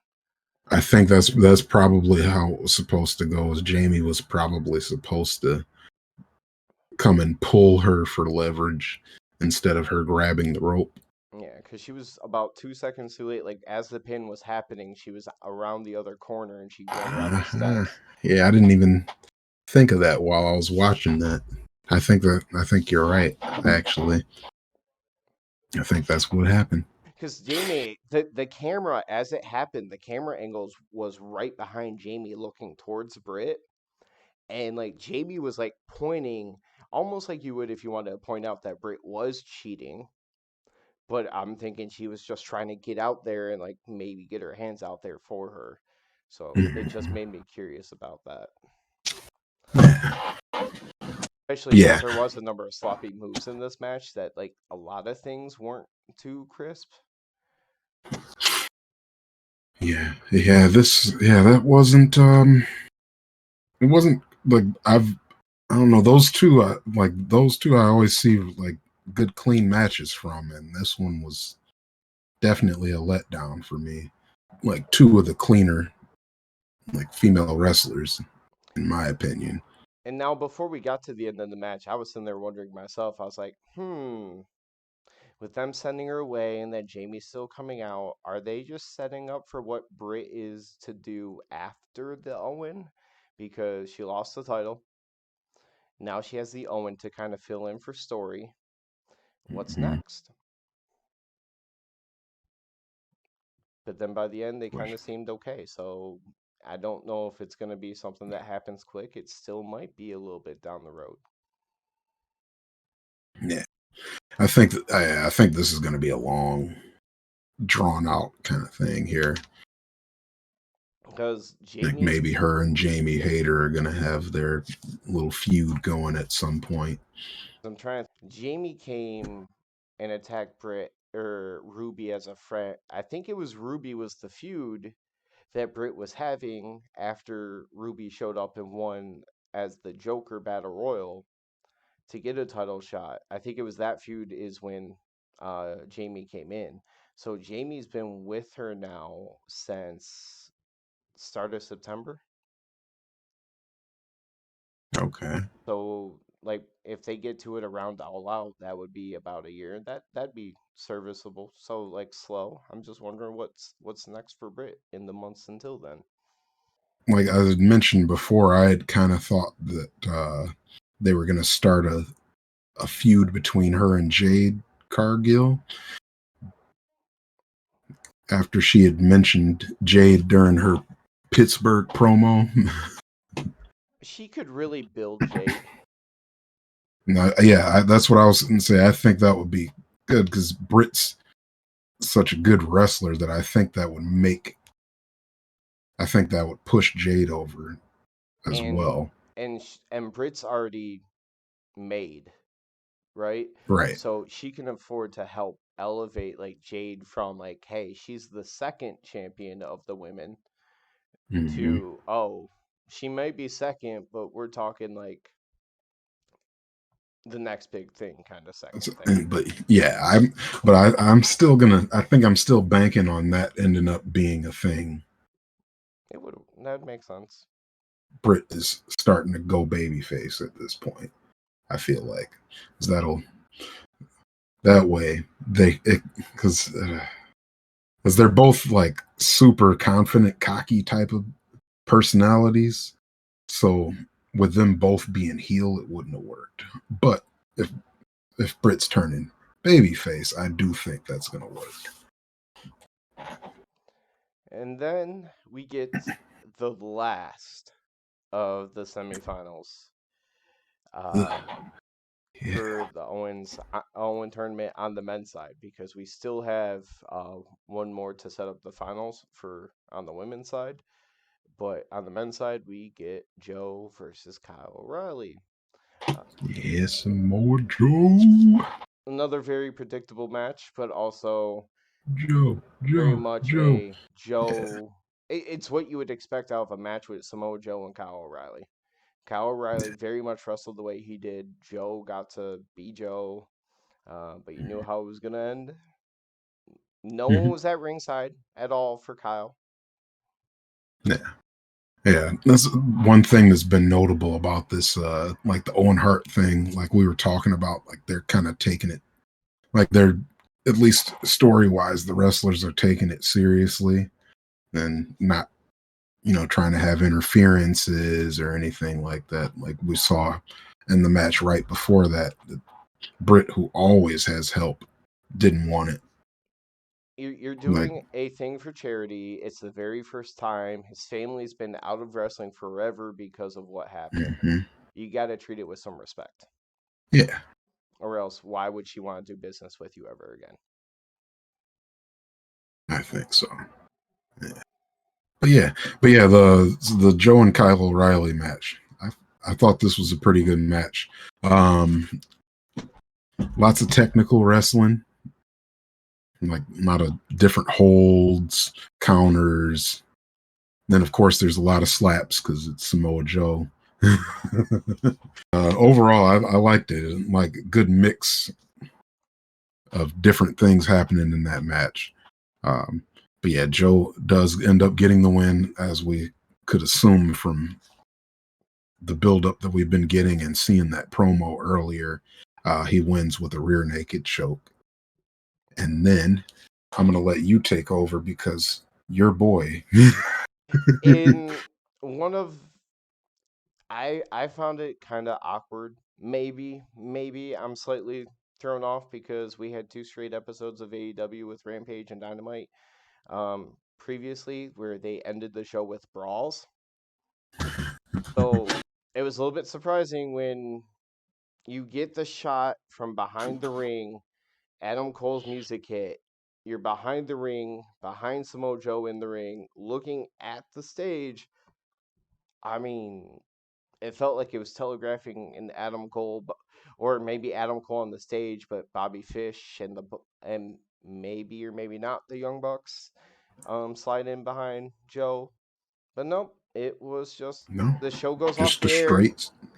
I think that's probably how it was supposed to go. Is Jamie was probably supposed to come and pull her for leverage instead of her grabbing the rope. Yeah, because she was about 2 seconds too late. Like as the pin was happening, she was around the other corner and she went around the Uh-huh. steps. Yeah, I didn't even think of that while I was watching that. I think you're right. Actually, I think that's what happened. Because Jamie, the camera as it happened, the camera angles was right behind Jamie, looking towards Britt, and like Jamie was like pointing, almost like you would if you wanted to point out that Britt was cheating. But I'm thinking she was just trying to get out there and like maybe get her hands out there for her. So it just Mhm. made me curious about that. Yeah. especially since Yeah, there was a number of sloppy moves in this match that like a lot of things weren't too crisp. yeah, that wasn't it wasn't like I don't know, those two those two I always see like good clean matches from, and this one was definitely a letdown for me. Like two of the cleaner like female wrestlers in my opinion. And now, before we got to the end of the match, I was sitting there wondering myself. I was like, with them sending her away and then Jamie still coming out, are they just setting up for what Britt is to do after the Owen? Because she lost the title. Now she has the Owen to kind of fill in for Story. What's Mm-hmm. next? But then by the end, they kind of seemed okay. So I don't know if it's going to be something that happens quick. It still might be a little bit down the road. Yeah, I think this is going to be a long, drawn out kind of thing here. Because Like Jamie maybe her and Jamie Hayter are going to have their little feud going at some point. I'm trying. Jamie came and attacked Britt or Ruby as a friend. I think it was Ruby was the feud that Britt was having after Ruby showed up and won as the Joker Battle Royal to get a title shot. I think it was that feud is when Jamie came in. So Jamie's been with her now since start of September. Okay. So like if they get to it around All Out, that would be about a year. That'd be serviceable. So like slow. I'm just wondering what's next for Brit in the months until then. Like I had mentioned before, I had kind of thought that they were going to start a feud between her and Jade Cargill after she had mentioned Jade during her Pittsburgh promo. She could really build Jade, That's what I was going to say. I think that would be good because Britt's such a good wrestler that I think that would push Jade over as and well. and Brit's already made, right? Right. So she can afford to help elevate like Jade from like, hey, she's the second champion of the women Mm-hmm. to she may be second, but we're talking like the next big thing kind of second thing. But yeah, I'm still I think I'm still banking on that ending up being a thing. It would that make sense. Britt is starting to go babyface at this point. I feel like 'cause that way they because they're both like super confident, cocky type of personalities. So with them both being heel, it wouldn't have worked. But if Britt's turning babyface, I do think that's gonna work. And then we get the last of the semifinals uh, Yeah. for the Owen tournament on the men's side because we still have one more to set up the finals for on the women's side. But on the men's side, we get Joe versus Kyle O'Reilly. Uh, Yes, Samoa Joe. Another very predictable match, but also Joe, very Joe, much Joe. a Yeah, Joe. It's what you would expect out of a match with Samoa Joe and Kyle O'Reilly. Kyle O'Reilly very much wrestled the way he did. Joe got to be Joe, but you knew how it was going to end. No one mm-hmm. was at ringside at all for Kyle. Yeah, yeah. That's one thing that's been notable about this, like the Owen Hart thing. Like we were talking about, like they're kind of taking it, like they're at least story wise, the wrestlers are taking it seriously and not, trying to have interferences or anything like that. Like we saw in the match right before that, Britt, who always has help, didn't want it. You're Like, doing a thing for charity. It's the very first time. His family's been out of wrestling forever because of what happened. mhm. You got to treat it with some respect, Yeah, or else why would she want to do business with you ever again? I think so. Yeah. But yeah, the Joe and Kyle O'Reilly match. I thought this was a pretty good match. Um, Lots of technical wrestling, like a lot of different holds, counters. Then, of course, there's a lot of slaps because it's Samoa Joe. Overall, I liked it. Like good mix of different things happening in that match. Um, but yeah, Joe does end up getting the win, as we could assume from the buildup that we've been getting and seeing that promo earlier. He wins with a rear naked choke. And then I'm going to let you take over because your boy. In one of I found it kind of awkward. Maybe I'm slightly thrown off because we had two straight episodes of AEW with Rampage and Dynamite previously where they ended the show with brawls. So it was a little bit surprising when you get the shot from behind the ring, Adam Cole's music hit. You're behind the ring, behind Samoa Joe in the ring, looking at the stage. I mean, it felt like it was telegraphing an Adam Cole, or maybe Adam Cole on the stage, but Bobby Fish and maybe or maybe not the Young Bucks slide in behind Joe. But nope, it was just No, the show goes off just a the air,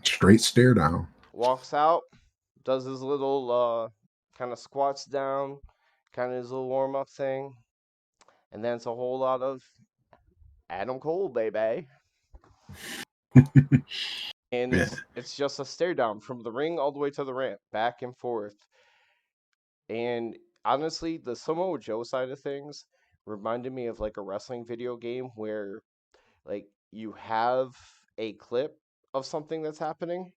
straight stare down. walks out, does his little kind of squats down, kind of his little warm up thing, and then it's a whole lot of Adam Cole, baby. And Yeah. it's just a stare down from the ring all the way to the ramp, back and forth. And honestly, the Samoa Joe side of things reminded me of like a wrestling video game where like you have a clip of something that's happening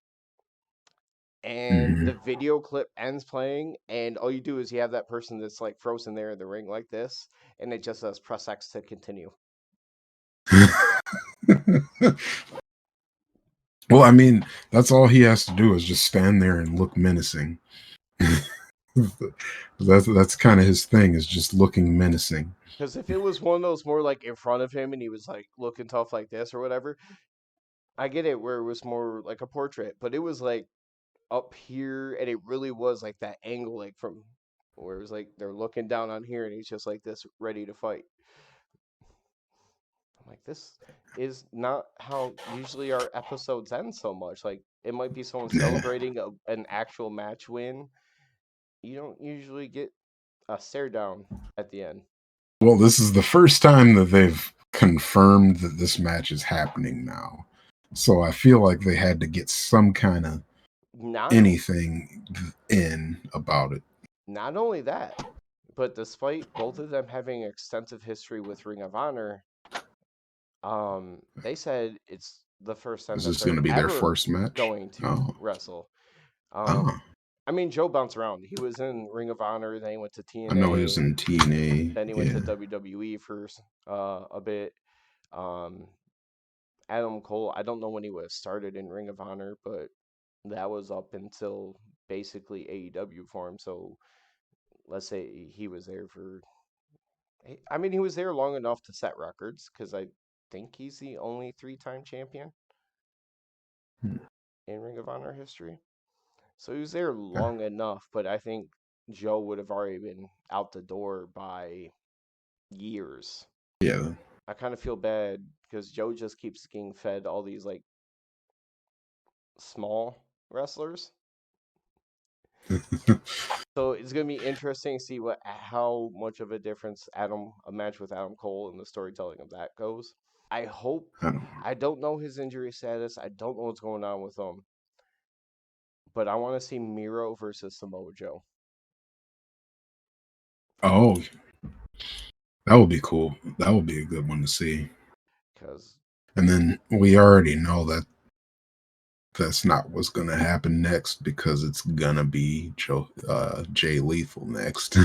and the Mhm. video clip ends playing and all you do is you have that person that's like frozen there in the ring like this and it just says press X to continue. Well, I mean, that's all he has to do is just stand there and look menacing. That's kind of his thing, is just looking menacing. Because if it was one of those more like in front of him and he was like looking tough like this or whatever, I get it where it was more like a portrait, but it was like up here and it really was like that angle like from where it was like they're looking down on here and he's just like this ready to fight. I'm like, this is not how usually our episodes end so much. Like it might be someone Yeah. celebrating an actual match win. You don't usually get a stare down at the end. Well, this is the first time that they've confirmed that this match is happening now. So I feel like they had to get some kind of Not anything in about it. not only that, but despite both of them having extensive history with Ring of Honor, they said it's the first time Is that this going they're to be their ever first match? going to Oh, wrestle. Um, oh, I mean, Joe bounced around. He was in Ring of Honor, then he went to I know he was TNA, in TNA. then he went to Yeah. WWE for a bit. Um, Adam Cole, I don't know when he was started in Ring of Honor, but that was up until basically AEW for him. So let's say he was there for. I mean, he was there long enough to set records because I think he's the only three-time champion Hmm. in Ring of Honor history. So he was there Okay. long enough, but I think Joe would have already been out the door by years. Yeah. I kind of feel bad because Joe just keeps getting fed all these like small wrestlers. So it's gonna be interesting to see what how much of a difference a match with Adam Cole and the storytelling of that goes. I hope I don't. I don't know his injury status. I don't know what's going on with him, but I want to see Miro versus Samoa Joe Oh, that would be cool. That would be a good one to see. because And then we already know that that's not what's going to happen next because it's gonna be Jay Lethal next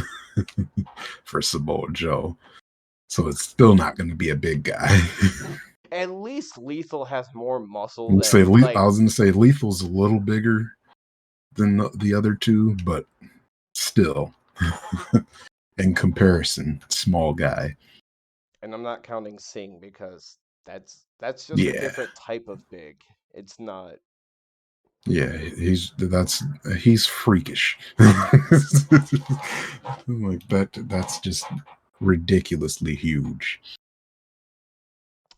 for Samoa Joe. So it's still not going to be a big guy. at least Lethal has more muscle We'll say than I like, was going to say Lethal's a little bigger than the other two, but still, in comparison, small guy. and I'm not counting Sing because that's just a Yeah, different type of big. It's not. Yeah, he's freakish. Like that's just ridiculously huge.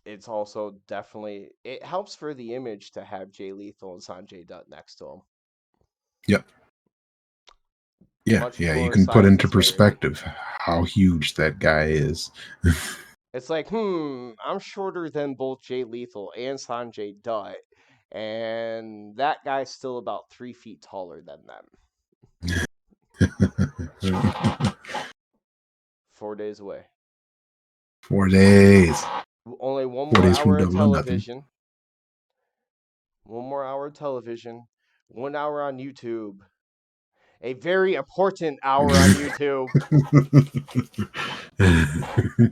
It's also definitely it helps for the image to have Jay Lethal and Sanjay Dutt next to him. Yep. Yeah, Much yeah, you more can put size into disparity. perspective how huge that guy is. It's like, I'm shorter than both Jay Lethal and Sanjay Dutt, and that guy's still about 3 feet taller than them. 4 days away. 4 days. Only one 4 more days from hour of double or nothing. television. One more hour of television. 1 hour on YouTube. A very important hour on YouTube. That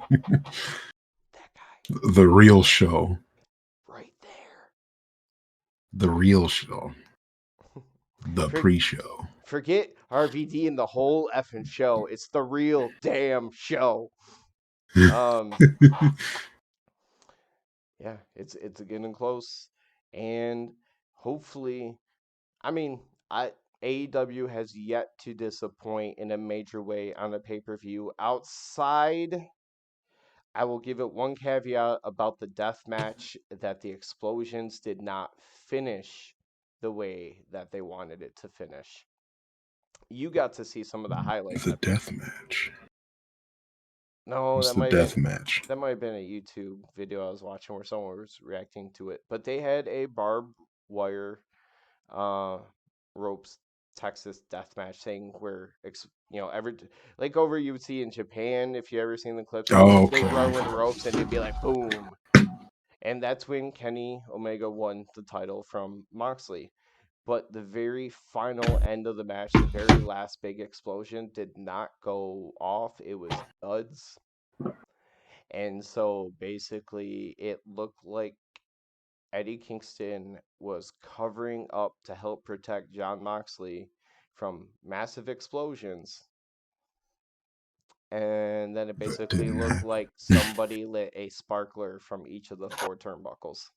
guy. The real show. Right there. The real show. The For, pre-show. forget RVD and the whole effing show. It's the real damn show. Um, yeah, it's getting close, and hopefully, I mean, I AEW has yet to disappoint in a major way on a pay-per-view. Outside, I will give it one caveat about the death match that the explosions did not finish the way that they wanted it to finish. You got to see some of the highlights, The I think. death match. No, What's the death match? that might have been a YouTube video I was watching where someone was reacting to it. But they had a barbed wire uh ropes Texas death match thing where every like over you would see in Japan if you ever seen the clips where Oh, they'd run with the okay. ropes and it'd be like boom. And that's when Kenny Omega won the title from Moxley. But the very final end of the match, the very last big explosion did not go off. It was duds. And so basically, it looked like Eddie Kingston was covering up to help protect John Moxley from massive explosions. And then it That basically didn't looked happen. like somebody lit a sparkler from each of the four turnbuckles.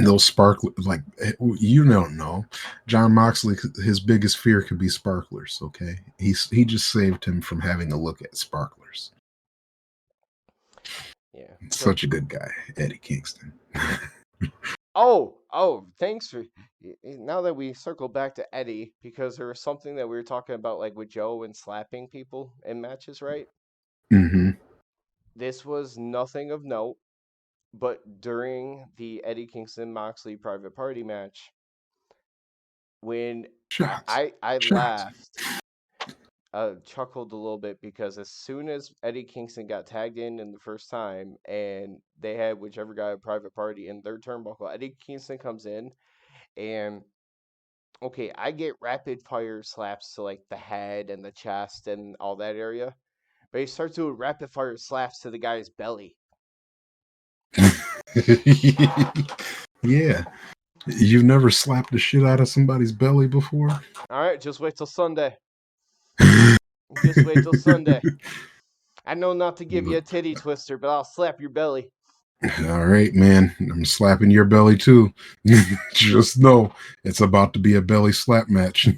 Those sparklers, like you don't know, John Moxley, his biggest fear could be sparklers. Okay, he just saved him from having to look at sparklers. Yeah. So, Such a good guy, Eddie Kingston. thanks for now that we circle back to Eddie because there was something that we were talking about like with Joe and slapping people in matches, right? Mm-hmm. This was nothing of note. But during the Eddie Kingston Moxley private party match, when Shots, I shots. laughed, chuckled a little bit because as soon as Eddie Kingston got tagged in the first time, and they had whichever guy a private party in their turnbuckle, Eddie Kingston comes in, and okay, I get rapid fire slaps to like the head and the chest and all that area, but he starts doing rapid fire slaps to the guy's belly. Yeah, you've never slapped the shit out of somebody's belly before. All right, just wait till Sunday. Just wait till Sunday. I know not to give you a titty twister, but I'll slap your belly. All right, man. I'm slapping your belly too. Just know it's about to be a belly slap match.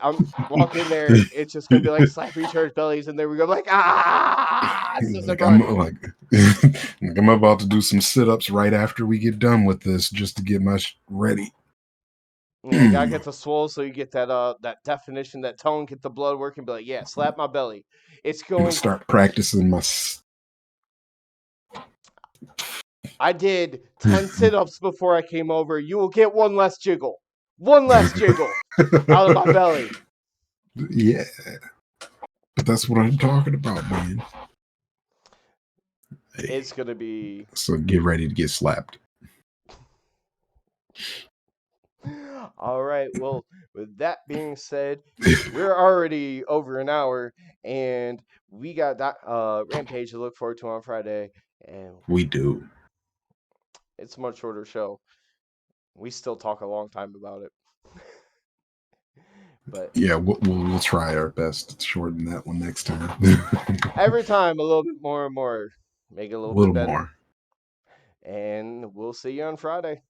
I'm walking there. It's just gonna be like slapping each other's bellies, and then we go like, this isn't like I'm fun. like, like I'm about to do some sit-ups right after we get done with this, just to get my ready. Yeah, gotta get the swole so you get that definition, that tone, get the blood working. Be like, yeah, slap my belly. It's I'm gonna going. start practicing my. I did 10 sit-ups before I came over. You will get one less jiggle. One less jiggle out of my belly. Yeah, but that's what I'm talking about, man. Hey, It's gonna be so get ready to get slapped. all right. Well, with that being said, we're already over an hour, and we got that Rampage to look forward to on Friday, and We do. it's a much shorter show. We still talk a long time about it, but Yeah, we'll try our best to shorten that one next time. every time a little bit more and more, make it a A little bit little better. more. And we'll see you on Friday.